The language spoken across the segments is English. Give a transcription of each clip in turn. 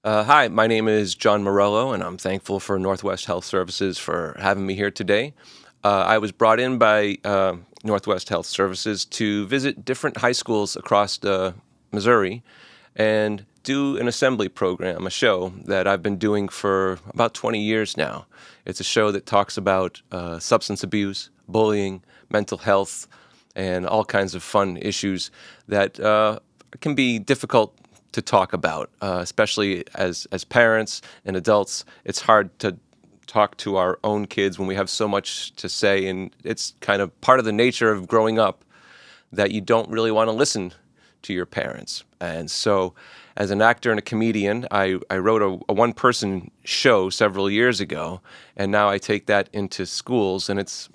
Hi, my name is John Morello, and I'm thankful for Northwest Health Services for having me here today. I was brought in by Northwest Health Services to visit different high schools across Missouri and do an assembly program, a show that I've been doing for about 20 years now. It's a show that talks about substance abuse, bullying, mental health, and all kinds of fun issues that can be difficult to talk about, especially as parents and adults. It's hard to talk to our own kids when we have so much to say, and it's kind of part of the nature of growing up that you don't really want to listen to your parents. And so, as an actor and a comedian, I wrote a one person show several years ago, and now I take that into schools, and it's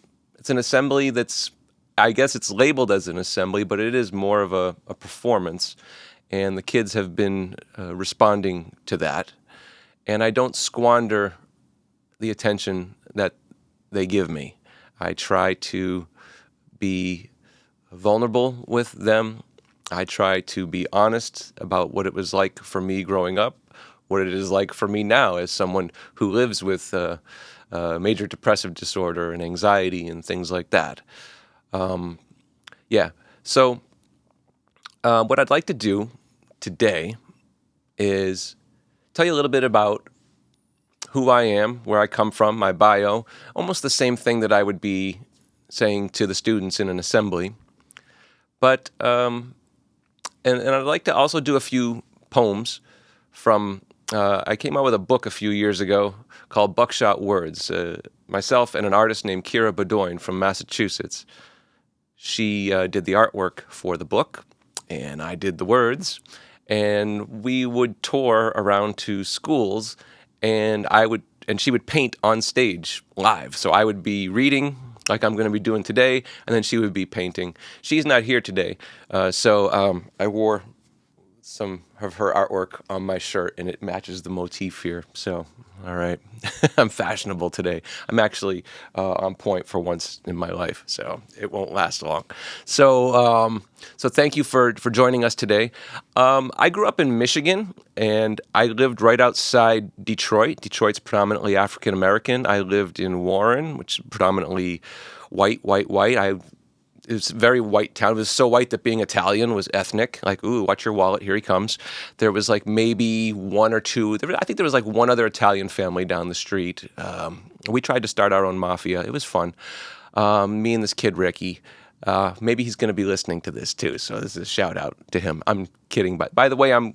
an assembly that's, I guess it's labeled as an assembly, but it is more of a performance. And the kids have been responding to that. And I don't squander the attention that they give me. I try to be vulnerable with them. I try to be honest about what it was like for me growing up, what it is like for me now as someone who lives with major depressive disorder and anxiety and things like that. Yeah. So, what I'd like to do today is tell you a little bit about who I am, where I come from, my bio, almost the same thing that I would be saying to the students in an assembly. But, and I'd like to also do a few poems from, I came out with a book a few years ago called Buckshot Words. Myself and an artist named Kira Bedoin from Massachusetts. She did the artwork for the book, and I did the words. And we would tour around to schools, and she would paint on stage live. So I would be reading like I'm going to be doing today, and then she would be painting. She's not here today, so I wore some of her artwork on my shirt, and it matches the motif here. So, all right, I'm fashionable today. I'm actually on point for once in my life, so it won't last long. So thank you for joining us today. I grew up in Michigan, and I lived right outside Detroit. Detroit's predominantly African American. I lived in Warren, which is predominantly white. It was a very white town. It was so white that being Italian was ethnic. Like, ooh, watch your wallet, here he comes. There was like maybe one or two. I think there was like one other Italian family down the street. We tried to start our own mafia. It was fun. Me and this kid, Ricky. Maybe he's going to be listening to this too. So this is a shout out to him. I'm kidding, but by the way, I'm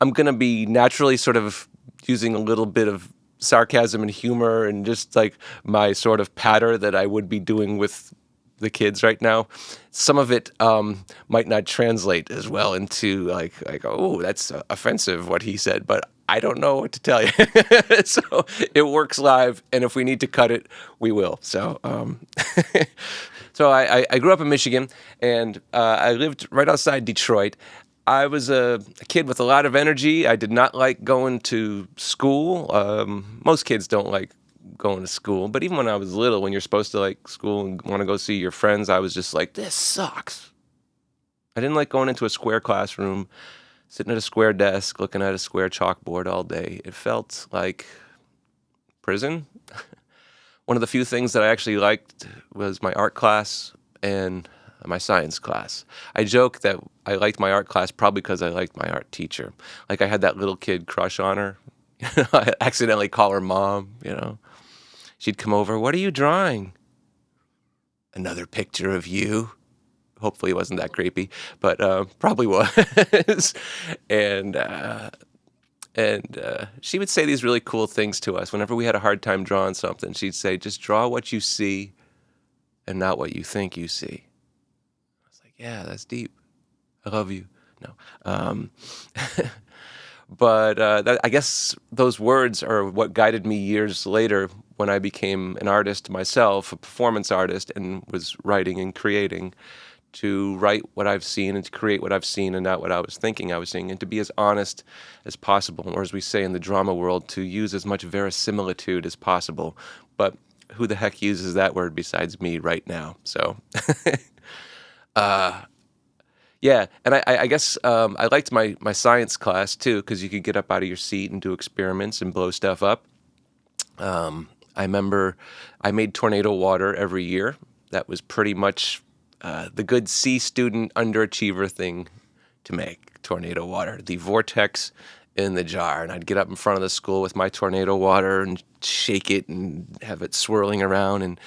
going to be naturally sort of using a little bit of sarcasm and humor and just like my sort of patter that I would be doing with the kids right now. Some of it might not translate as well into like oh, that's offensive what he said, but I don't know what to tell you. So it works live, and if we need to cut it, we will. So so I grew up in Michigan, and I lived right outside Detroit. I was a kid with a lot of energy. I did not like going to school. Most kids don't like going to school, but even when I was little, when you're supposed to like school and want to go see your friends, I was just like, this sucks. I didn't like going into a square classroom, sitting at a square desk, looking at a square chalkboard all day. It felt like prison. One of the few things that I actually liked was my art class and my science class. I joke that I liked my art class probably because I liked my art teacher. Like I had that little kid crush on her. I accidentally call her mom. She'd come over. What are you drawing? Another picture of you. Hopefully it wasn't that creepy, but probably was. and she would say these really cool things to us. Whenever we had a hard time drawing something, she'd say, just draw what you see and not what you think you see. I was like, yeah, that's deep. I love you. No. But I guess those words are what guided me years later when I became an artist myself, a performance artist, and was writing and creating to write what I've seen and to create what I've seen and not what I was thinking I was seeing, and to be as honest as possible, or as we say in the drama world, to use as much verisimilitude as possible. But who the heck uses that word besides me right now? So, Yeah, and I guess I liked my science class too because you could get up out of your seat and do experiments and blow stuff up. I remember I made tornado water every year. That was pretty much the good C student underachiever thing to make tornado water. The vortex in the jar, and I'd get up in front of the school with my tornado water and shake it and have it swirling around and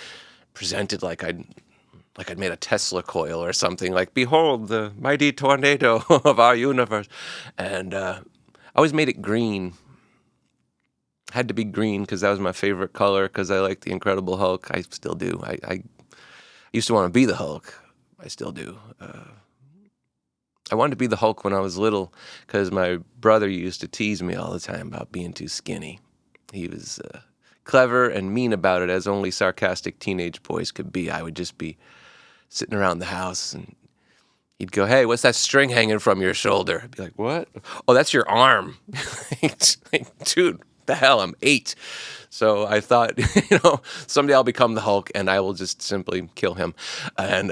present it like I'd made a Tesla coil or something. Like, behold the mighty tornado of our universe, and I always made it green. Had to be green because that was my favorite color because I like the Incredible Hulk. I still do. I used to want to be the Hulk. I still do. I wanted to be the Hulk when I was little because my brother used to tease me all the time about being too skinny. He was clever and mean about it, as only sarcastic teenage boys could be. I would just be sitting around the house and he'd go, "Hey, what's that string hanging from your shoulder?" I'd be like, "What? Oh, that's your arm." Like, dude, the hell, I'm 8. So I thought, someday I'll become the Hulk and I will just simply kill him. And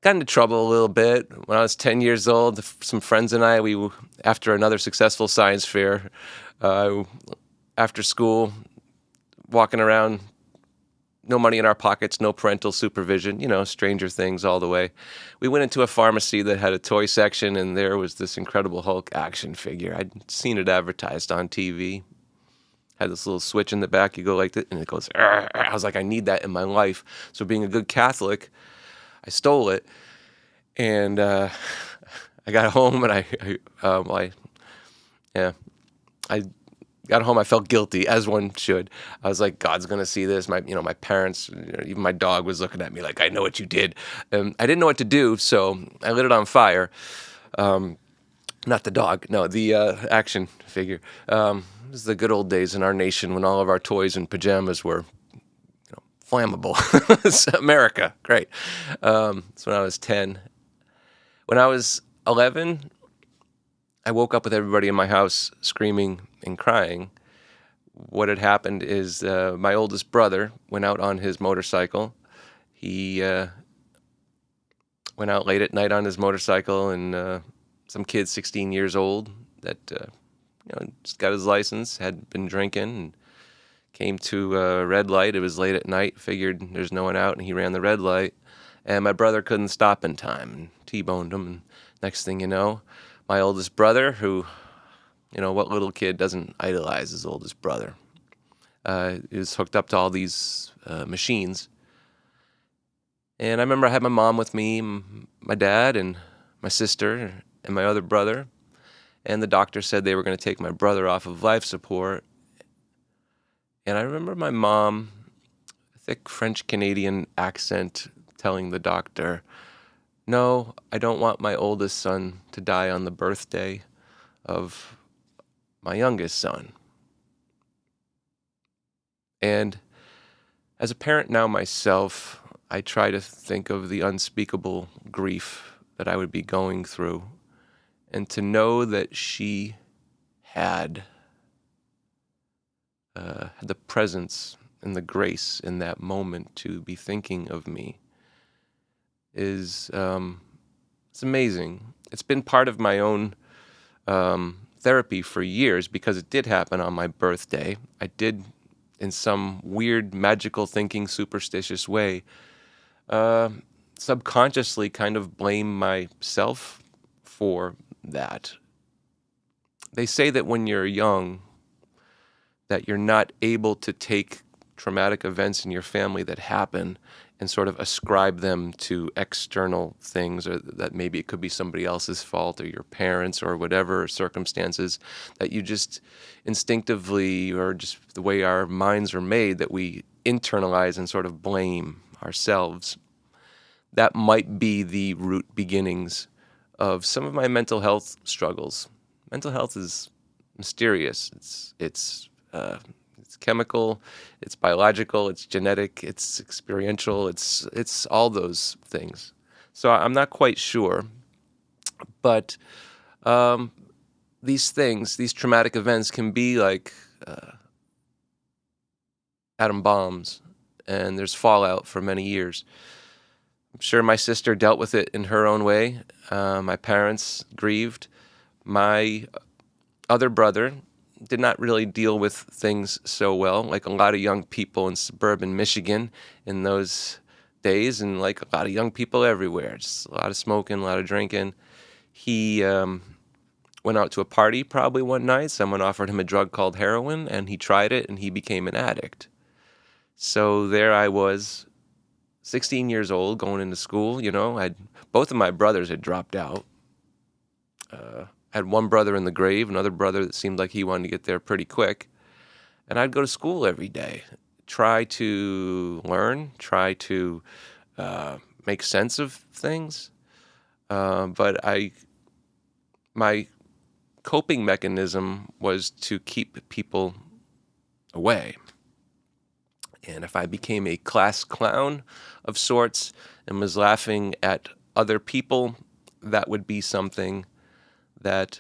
got into trouble a little bit when I was 10 years old. Some friends and I, after another successful science fair, after school, walking around, no money in our pockets, no parental supervision, Stranger Things all the way. We went into a pharmacy that had a toy section, and there was this Incredible Hulk action figure. I'd seen it advertised on TV. Had this little switch in the back. You go like this, and it goes, "Arr!" I was like, I need that in my life. So being a good Catholic, I stole it, and I got home, and I got home. I felt guilty, as one should. I was like, God's gonna see this. My parents, even my dog was looking at me like, I know what you did. I didn't know what to do, so I lit it on fire. Not the dog, no, the action figure. This is the good old days in our nation when all of our toys and pajamas were flammable. It's America, great. That's when I was 10. When I was 11, I woke up with everybody in my house screaming and crying. What had happened is my oldest brother went out on his motorcycle. He went out late at night on his motorcycle, and some kid 16 years old that just got his license, had been drinking, and came to a red light. It was late at night, figured there's no one out, and he ran the red light. And my brother couldn't stop in time and T-boned him. And next thing you know, my oldest brother, who, what little kid doesn't idolize his oldest brother, is hooked up to all these machines. And I remember I had my mom with me, my dad, and my sister, and my other brother. And the doctor said they were going to take my brother off of life support. And I remember my mom, thick French-Canadian accent, telling the doctor, "No, I don't want my oldest son to die on the birthday of my youngest son." And as a parent now myself, I try to think of the unspeakable grief that I would be going through, and to know that she had the presence and the grace in that moment to be thinking of me is it's amazing. It's been part of my own therapy for years because it did happen on my birthday. I did, in some weird, magical thinking, superstitious way, subconsciously kind of blame myself for that. They say that when you're young, that you're not able to take traumatic events in your family that happen and sort of ascribe them to external things, or that maybe it could be somebody else's fault or your parents or whatever circumstances, that you just instinctively, or just the way our minds are made, that we internalize and sort of blame ourselves. That might be the root beginnings of some of my mental health struggles. Mental health is mysterious. It's chemical, it's biological, it's genetic, it's experiential, it's all those things. So I'm not quite sure, but these things, these traumatic events, can be like atom bombs, and there's fallout for many years. I'm sure my sister dealt with it in her own way. My parents grieved. My other brother did not really deal with things so well, like a lot of young people in suburban Michigan in those days, and like a lot of young people everywhere. Just a lot of smoking, a lot of drinking. He went out to a party probably one night. Someone offered him a drug called heroin, and he tried it, and he became an addict. So there I was, 16 years old, going into school. Both of my brothers had dropped out. I had one brother in the grave, another brother that seemed like he wanted to get there pretty quick. And I'd go to school every day, try to learn, try to make sense of things. But my coping mechanism was to keep people away. And if I became a class clown of sorts and was laughing at other people, that would be something that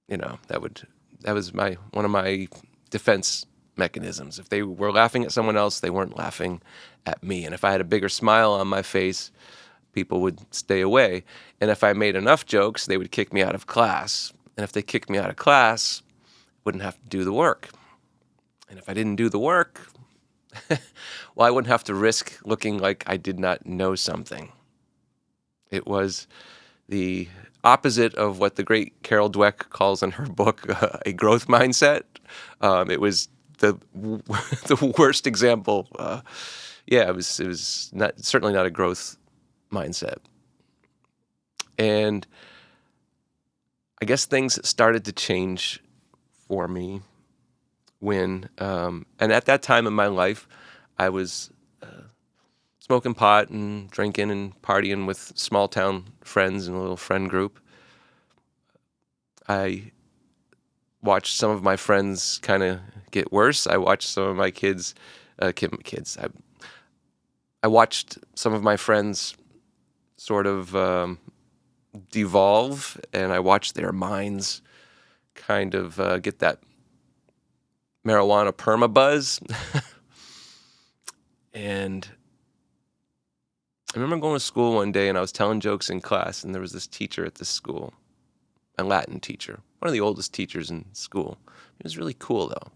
that was one of my defense mechanisms. If they were laughing at someone else, they weren't laughing at me. And if I had a bigger smile on my face, people would stay away. And if I made enough jokes, they would kick me out of class. And if they kicked me out of class, I wouldn't have to do the work. And if I didn't do the work, well, I wouldn't have to risk looking like I did not know something. It was the opposite of what the great Carol Dweck calls in her book a growth mindset. It was the worst example. It was certainly not a growth mindset. And I guess things started to change for me when, and at that time in my life, I was smoking pot and drinking and partying with small town friends in a little friend group. I watched some of my friends kind of get worse. I watched some of my kids. I watched some of my friends sort of devolve, and I watched their minds kind of get that marijuana perma buzz. And I remember going to school one day and I was telling jokes in class, and there was this teacher at this school, a Latin teacher, one of the oldest teachers in school. He was really cool though.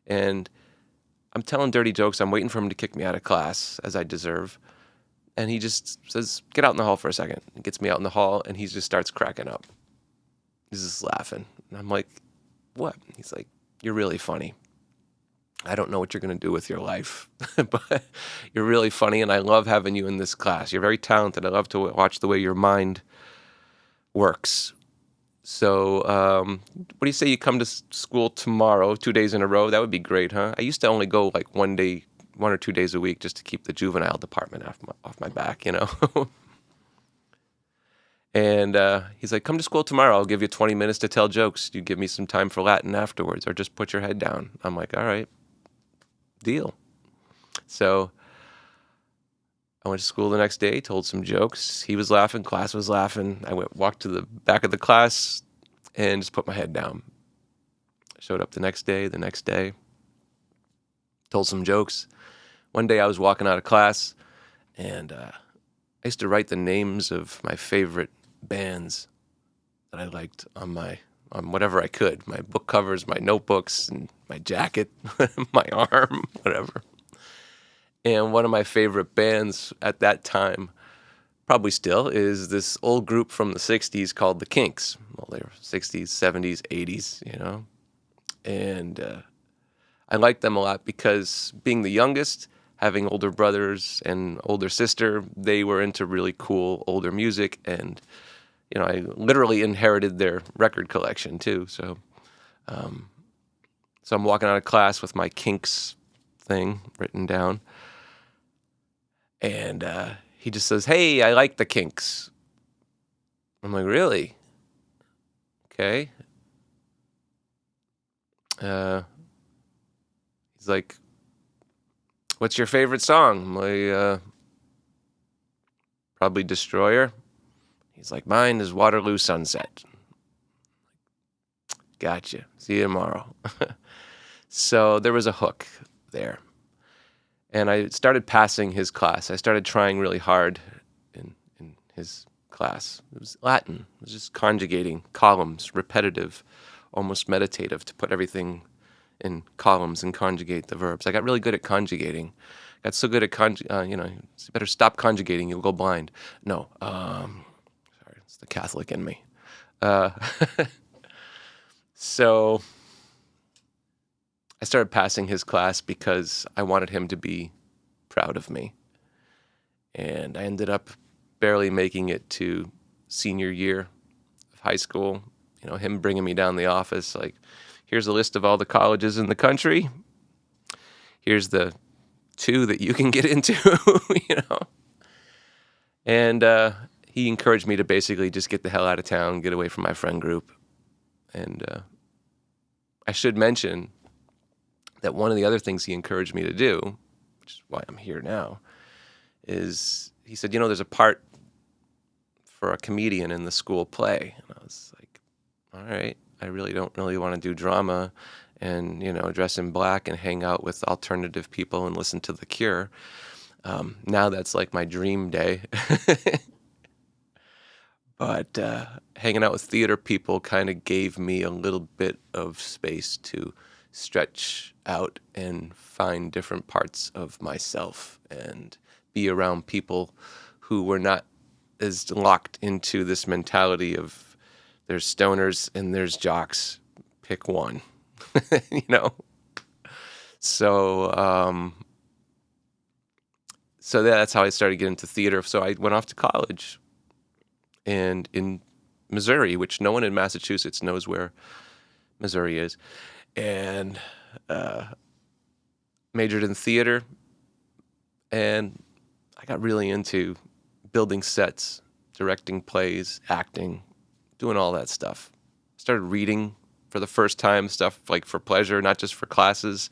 And I'm telling dirty jokes. I'm waiting for him to kick me out of class, as I deserve. And he just says, "Get out in the hall for a second." He gets me out in the hall and he just starts cracking up. He's just laughing. And I'm like, "What?" He's like, "You're really funny. I don't know what you're going to do with your life, but you're really funny, and I love having you in this class. You're very talented. I love to watch the way your mind works. So what do you say you come to school tomorrow, 2 days in a row? That would be great, huh?" I used to only go like 1 or 2 days a week just to keep the juvenile department off my back, And he's like, "Come to school tomorrow. I'll give you 20 minutes to tell jokes. You give me some time for Latin afterwards, or just put your head down." I'm like, "All right. Deal." So I went to school the next day, told some jokes. He was laughing, class was laughing. I walked to the back of the class and just put my head down. I showed up the next day, told some jokes. One day I was walking out of class, and I used to write the names of my favorite bands that I liked on whatever I could, my book covers, my notebooks, and my jacket, my arm, whatever. And one of my favorite bands at that time, probably still, is this old group from the 60s called the Kinks. Well, they were 60s, 70s, 80s, And I liked them a lot because being the youngest, having older brothers and older sister, they were into really cool older music, and I literally inherited their record collection too. So I'm walking out of class with my Kinks thing written down, and he just says, "Hey, I like the Kinks." I'm like, "Really? Okay." He's like, "What's your favorite song?" I'm like, "Probably Destroyer." He's like, "Mine is Waterloo Sunset." Gotcha. See you tomorrow. So there was a hook there. And I started passing his class. I started trying really hard in his class. It was Latin. It was just conjugating columns, repetitive, almost meditative, to put everything in columns and conjugate the verbs. I got really good at conjugating. Got so good at you better stop conjugating, you'll go blind. No, sorry, it's the Catholic in me. Uh, so I started passing his class because I wanted him to be proud of me. And I ended up barely making it to senior year of high school. Him bringing me down the office, like, here's a list of all the colleges in the country. Here's the 2 that you can get into, And he encouraged me to basically just get the hell out of town, get away from my friend group. And I should mention that one of the other things he encouraged me to do, which is why I'm here now, is he said, there's a part for a comedian in the school play. And I was like, all right, I really don't want to do drama and, dress in black and hang out with alternative people and listen to The Cure. Now that's like my dream day. But hanging out with theater people kind of gave me a little bit of space to stretch out and find different parts of myself and be around people who were not as locked into this mentality of there's stoners and there's jocks, pick one. So so that's how I started getting into theater. So I went off to college, and in Missouri, which no one in Massachusetts knows where Missouri is, and majored in theater, and I got really into building sets, directing plays, acting, doing all that stuff. Started reading for the first time, stuff like for pleasure, not just for classes.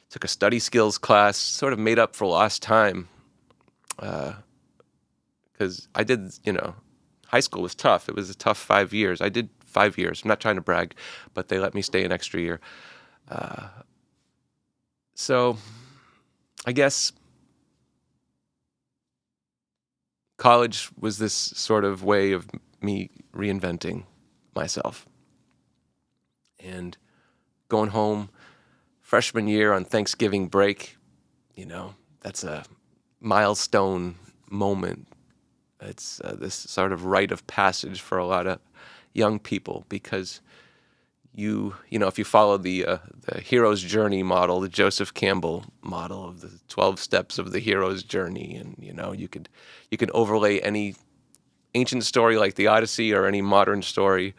Took a study skills class, sort of made up for lost time, because I did, high school was tough. It was a tough 5 years. I did 5 years. I'm not trying to brag, but they let me stay an extra year. So I guess college was this sort of way of me reinventing myself. And going home freshman year on Thanksgiving break, that's a milestone moment. It's this sort of rite of passage for a lot of young people, because if you follow the hero's journey model, the Joseph Campbell model of the 12 steps of the hero's journey, and you can overlay any ancient story like the Odyssey or any modern story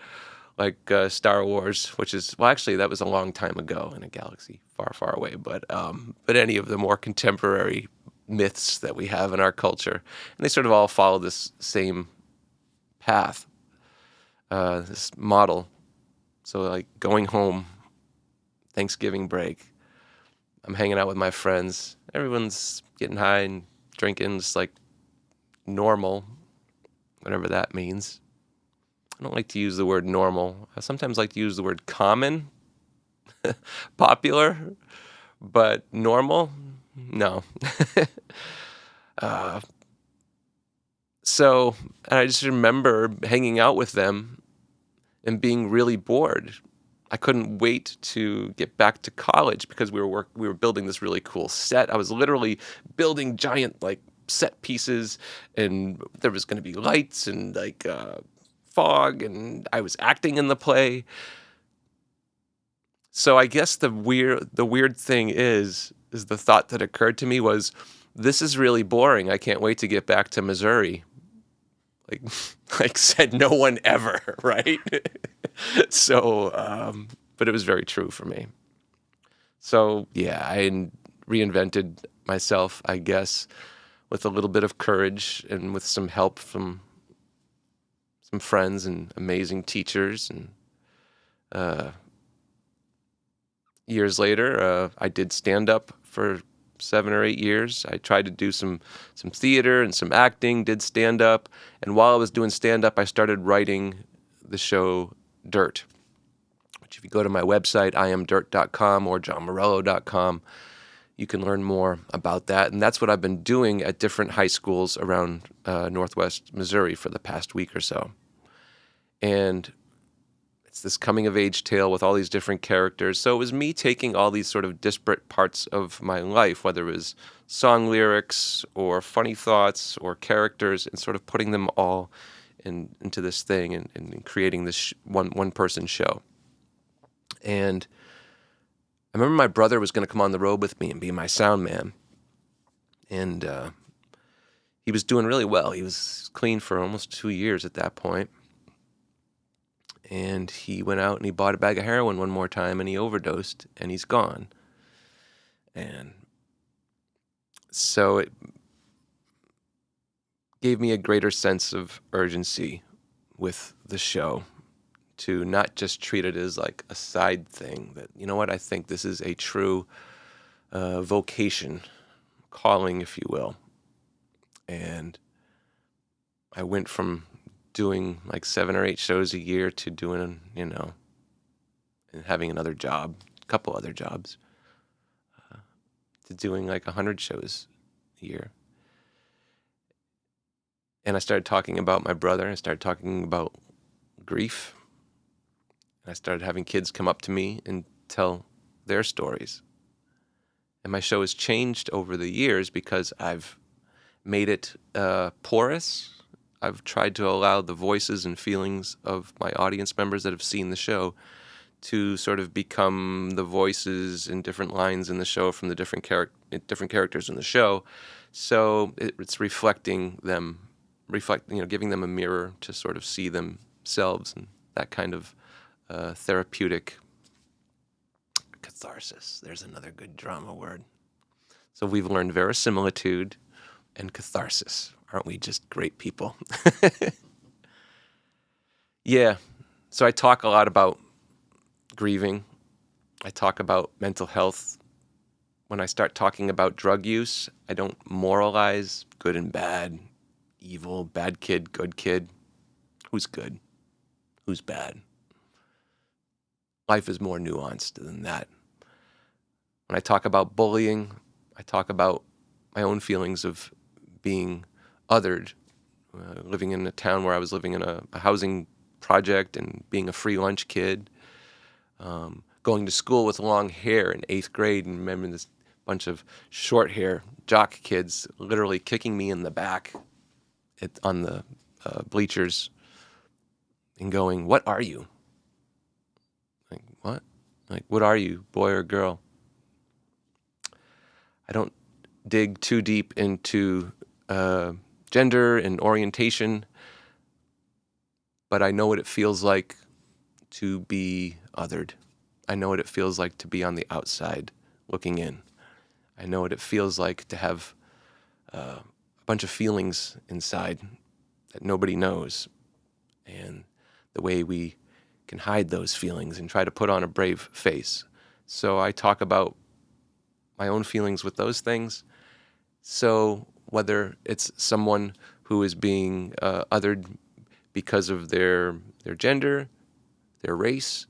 like Star Wars, which is, well, actually that was a long time ago in a galaxy far, far away, but any of the more contemporary myths that we have in our culture, and they sort of all follow this same path, this model. So like going home, Thanksgiving break, I'm hanging out with my friends. Everyone's getting high and drinking, just like normal, whatever that means. I don't like to use the word normal. I sometimes like to use the word common, popular, but normal, no. So, and I just remember hanging out with them and being really bored. I couldn't wait to get back to college because we were building this really cool set. I was literally building giant like set pieces, and there was going to be lights and like fog, and I was acting in the play. So I guess the weird thing is the thought that occurred to me was, this is really boring. I can't wait to get back to Missouri. Like said no one ever, right? So, but it was very true for me. So yeah, I reinvented myself, I guess, with a little bit of courage and with some help from some friends and amazing teachers. And years later, I did stand up for 7 or 8 years. I tried to do some theater and some acting, did stand up. And while I was doing stand up, I started writing the show Dirt, which if you go to my website, iamdirt.com or johnmorello.com, you can learn more about that. And that's what I've been doing at different high schools around Northwest Missouri for the past week or so. And it's this coming-of-age tale with all these different characters. So it was me taking all these sort of disparate parts of my life, whether it was song lyrics or funny thoughts or characters, and sort of putting them all into this thing and creating this one-person show. And I remember my brother was going to come on the road with me and be my sound man. And he was doing really well. He was clean for almost 2 years at that point. And he went out and he bought a bag of heroin one more time and he overdosed and he's gone. And so it gave me a greater sense of urgency with the show to not just treat it as like a side thing, that, you know what, I think this is a true vocation, calling, if you will. And I went from doing like 7 or 8 shows a year to doing, and having another job, a couple other jobs, to doing like 100 shows a year. And I started talking about my brother. I started talking about grief. And I started having kids come up to me and tell their stories. And my show has changed over the years because I've made it porous. I've tried to allow the voices and feelings of my audience members that have seen the show to sort of become the voices in different lines in the show from the different characters in the show. So it's reflecting them, giving them a mirror to sort of see themselves, and that kind of therapeutic catharsis. There's another good drama word. So we've learned verisimilitude and catharsis. Aren't we just great people? Yeah. So I talk a lot about grieving. I talk about mental health. When I start talking about drug use, I don't moralize good and bad, evil, bad kid, good kid. Who's good? Who's bad? Life is more nuanced than that. When I talk about bullying, I talk about my own feelings of being othered, living in a town where I was living in a housing project and being a free lunch kid, going to school with long hair in 8th grade and remembering this bunch of short hair jock kids literally kicking me in the back on the bleachers and going, "What are you?" Like, what? Like, what are you, boy or girl? I don't dig too deep into gender and orientation, but I know what it feels like to be othered. I know what it feels like to be on the outside looking in. I know what it feels like to have a bunch of feelings inside that nobody knows, and the way we can hide those feelings and try to put on a brave face. So I talk about my own feelings with those things. So whether it's someone who is being othered because of their gender, their race,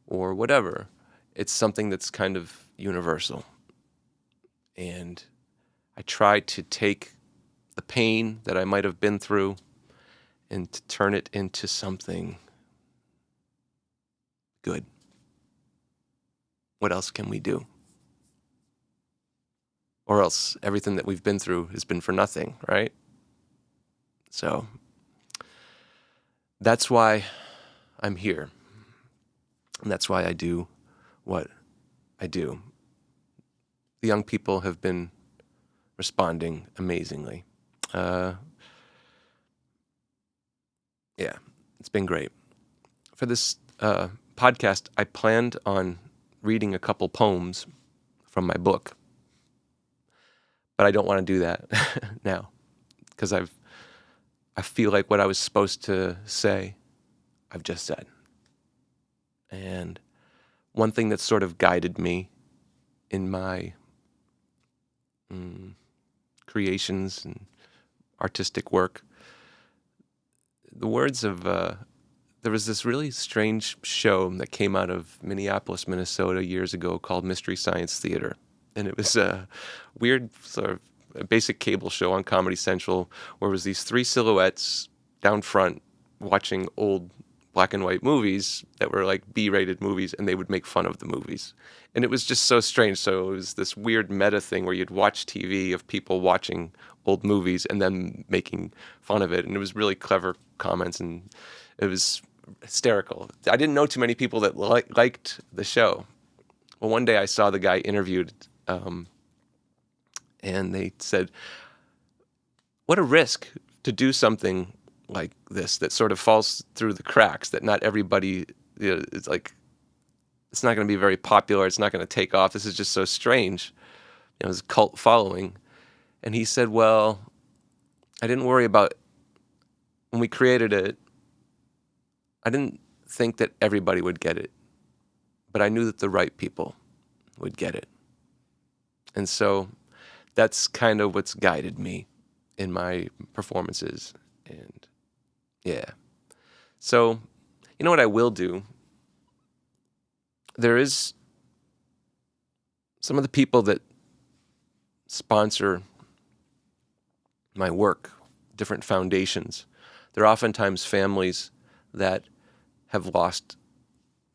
or whatever, it's something that's kind of universal. And I try to take the pain that I might have been through and to turn it into something good. What else can we do? Or else everything that we've been through has been for nothing, right? So that's why I'm here. And that's why I do what I do. The young people have been responding amazingly. Yeah, it's been great. For this podcast, I planned on reading a couple poems from my book. But I don't want to do that now because I feel like what I was supposed to say, I've just said. And one thing that sort of guided me in my creations and artistic work, the words of, there was this really strange show that came out of Minneapolis, Minnesota years ago called Mystery Science Theater. and it was a weird sort of a basic cable show on Comedy Central where it was these three silhouettes down front watching old black and white movies that were like B-rated movies, and they would make fun of the movies. And it was just so strange. So it was this weird meta thing where you'd watch TV of people watching old movies and then making fun of it. And it was really clever comments, and it was hysterical. I didn't know too many people that liked the show. Well, one day I saw the guy interviewed, and they said, what a risk to do something like this that sort of falls through the cracks, that not everybody, it's like, it's not going to be very popular. It's not going to take off. This is just so strange. It's a cult following. And he said, well, I didn't worry about, when we created it, I didn't think that everybody would get it, but I knew that the right people would get it. And so that's kind of what's guided me in my performances. And yeah. So, you know what I will do? There is some of the people that sponsor my work, different foundations. They're oftentimes families that have lost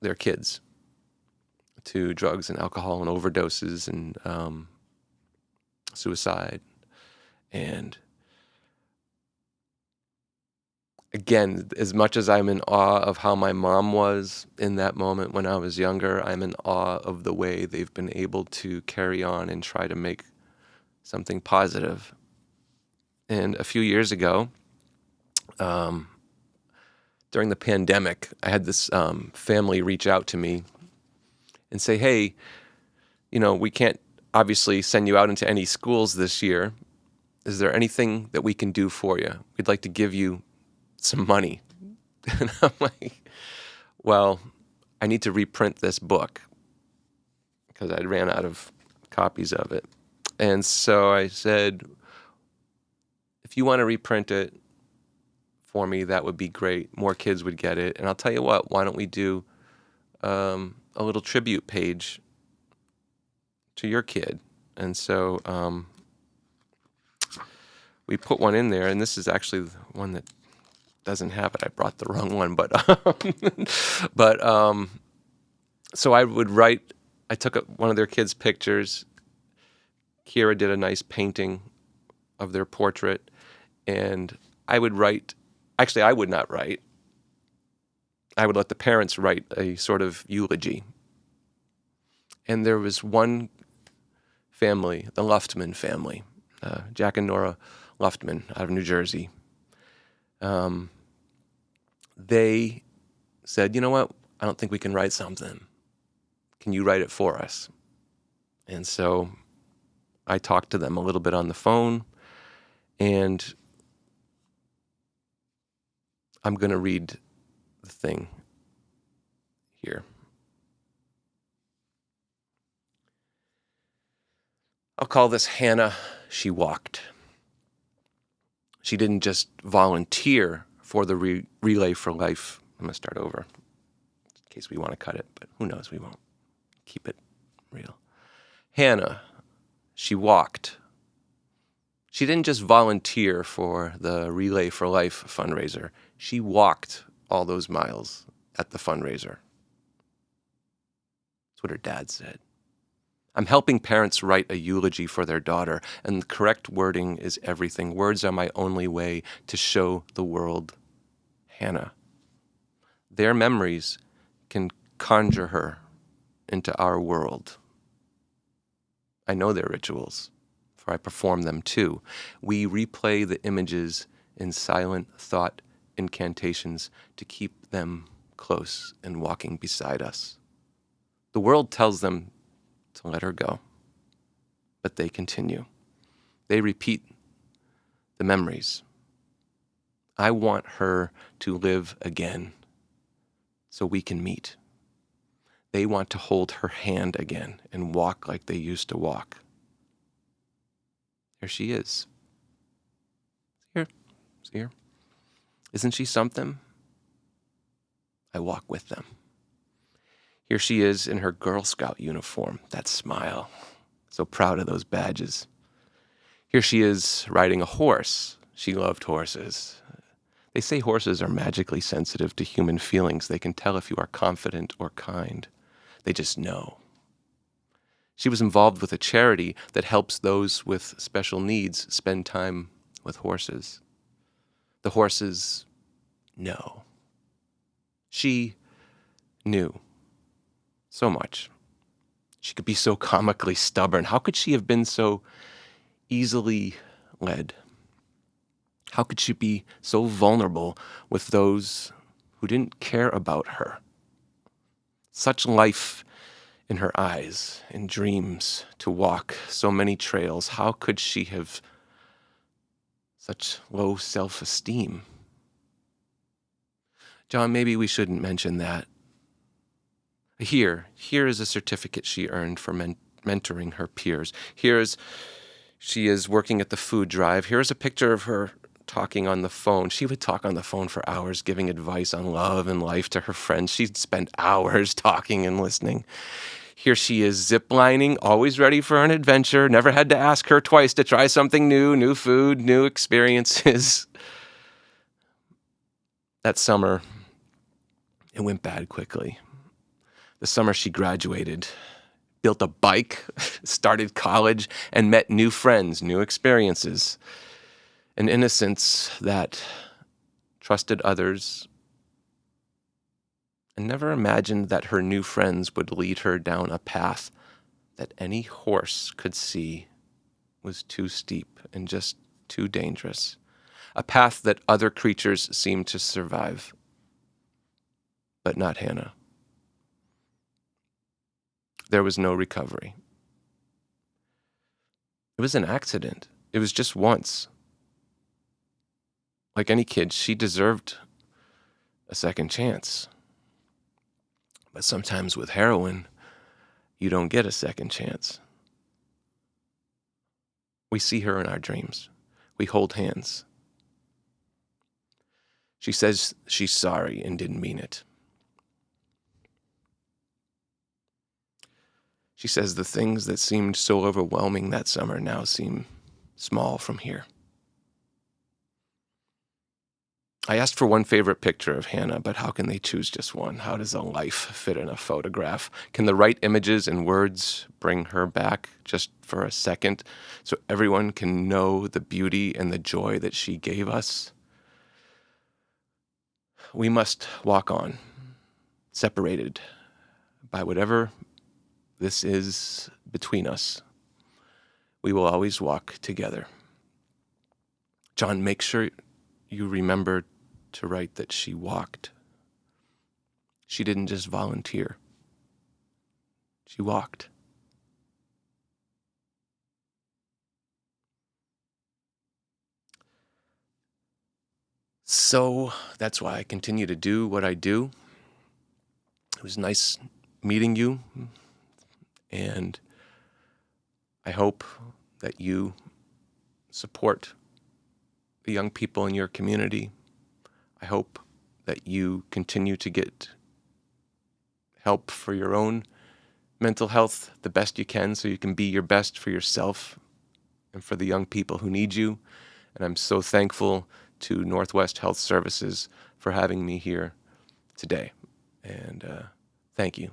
their kids to drugs and alcohol and overdoses and suicide. And again, as much as I'm in awe of how my mom was in that moment when I was younger, I'm in awe of the way they've been able to carry on and try to make something positive. And a few years ago, during the pandemic, I had this family reach out to me and say, hey, we can't obviously send you out into any schools this year. Is there anything that we can do for you? We'd like to give you some money. And I'm like, well, I need to reprint this book because I ran out of copies of it. And so I said, if you want to reprint it for me, that would be great. More kids would get it. And I'll tell you what, why don't we do a little tribute page to your kid? And so we put one in there, and this is actually the one that doesn't have it. I brought the wrong one, but so I would write. I took one of their kids' pictures. Kira did a nice painting of their portrait, and I would write. Actually, I would not write. I would let the parents write a sort of eulogy. And there was one family, the Luftman family, Jack and Nora Luftman out of New Jersey. They said, you know what? I don't think we can write something. Can you write it for us? And so I talked to them a little bit on the phone, and I'm going to read the thing here. I'll call this Hannah, She Walked. She didn't just volunteer for the Relay for Life. I'm going to start over in case we want to cut it, but who knows, we won't. Keep it real. Hannah, she walked. She didn't just volunteer for the Relay for Life fundraiser. She walked all those miles at the fundraiser. That's what her dad said. I'm helping parents write a eulogy for their daughter, and the correct wording is everything. Words are my only way to show the world Hannah. Their memories can conjure her into our world. I know their rituals, for I perform them too. We replay the images in silent thought incantations to keep them close and walking beside us. The world tells them to let her go, but they continue. They repeat the memories. I want her to live again so we can meet. They want to hold her hand again and walk like they used to walk. There she is. Here. See her? Isn't she something? I walk with them. Here she is in her Girl Scout uniform. That smile. So proud of those badges. Here she is riding a horse. She loved horses. They say horses are magically sensitive to human feelings. They can tell if you are confident or kind. They just know. She was involved with a charity that helps those with special needs spend time with horses. The horses know. She knew so much. She could be so comically stubborn. How could she have been so easily led? How could she be so vulnerable with those who didn't care about her? Such life in her eyes, in dreams to walk so many trails. How could she have such low self-esteem? John, maybe we shouldn't mention that. Here is a certificate she earned for mentoring her peers. She is working at the food drive. Here's a picture of her talking on the phone. She would talk on the phone for hours, giving advice on love and life to her friends. She'd spend hours talking and listening. Here she is ziplining, always ready for an adventure. Never had to ask her twice to try something new food, new experiences. That summer, it went bad quickly. The summer she graduated, built a bike, started college, and met new friends, new experiences. An innocence that trusted others and never imagined that her new friends would lead her down a path that any horse could see was too steep and just too dangerous. A path that other creatures seemed to survive, but not Hannah. There was no recovery. It was an accident. It was just once. Like any kid, she deserved a second chance. But sometimes with heroin, you don't get a second chance. We see her in our dreams. We hold hands. She says she's sorry and didn't mean it. She says the things that seemed so overwhelming that summer now seem small from here. I asked for one favorite picture of Hannah, but how can they choose just one? How does a life fit in a photograph? Can the right images and words bring her back just for a second so everyone can know the beauty and the joy that she gave us? We must walk on, separated by whatever this is between us. We will always walk together. John, make sure you remember to write that she walked. She didn't just volunteer. She walked. So that's why I continue to do what I do. It was nice meeting you, and I hope that you support the young people in your community. I hope that you continue to get help for your own mental health the best you can so you can be your best for yourself and for the young people who need you. And I'm so thankful to Northwest Health Services for having me here today. And thank you.